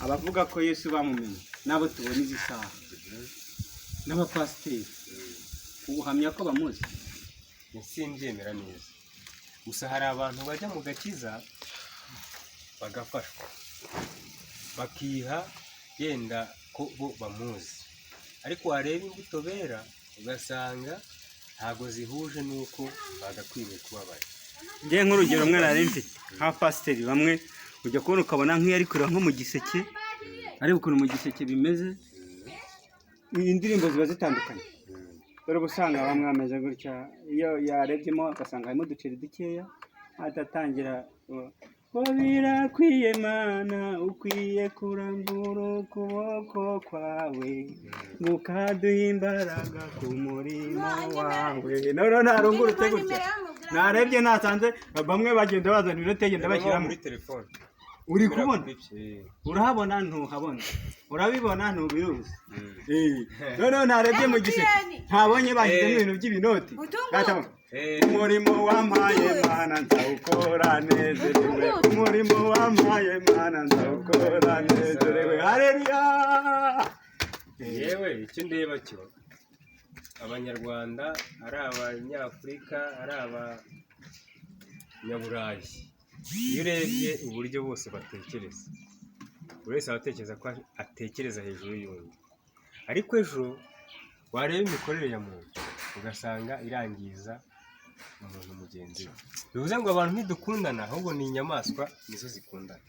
abavuga ko Yesu bamumenye nabo tubona izi saha n'abapasiteri ubuhamya ko bamuzi simbyemera neza gusa hari abantu bajya mu gakiza bagafashwa bakiha yenda ko bo bamuzi ariko wareba imbuto bera ugasanga ntago zihuje nuko bagakwiriye kuba bari. ngiye nk'urugero rumwe nari mfite nk'abapasiteri bamwe ujya kubona ukabona nk'iyo ari kureba nko mu giseke ariko ukuntu mu giseke bimeze indirimbo ziba zitandukanye dore usanga bamwe bameze gutya iyo yarebyemo agasanga harimo uduceri dukeya atatangira ngo birakwiye Mana ukwiye kurambura ukuboko kwawe ukaduha imbaraga ku murimo wawe none ntarungurutse gutya narebye nasanze bamwe bagenda bazana iminota igenda bashyira muri telefone uri kubona urahabona ntuhabona urabibona ntubiruzi none narebye mu giseke ntabonye bashyizemo ibintu by'ibinoti umurimo wampaye Mana nzawukora nezerewe umurimo wampaye Mana nzawukora nezerewe haleluya. yewe icyo ndeba cyo abanyarwanda ari abanyafurika ari abanyaburayi iyo urebye uburyo bose batekereza buri wese abatekereza ko atekereza hejuru y'undi ariko ejo wareba imikorere ya muntu ugasanga irangiza umuntu mugenzi we bivuze ngo abantu ntidukundana ahubwo ni inyamaswa nizo zikundana.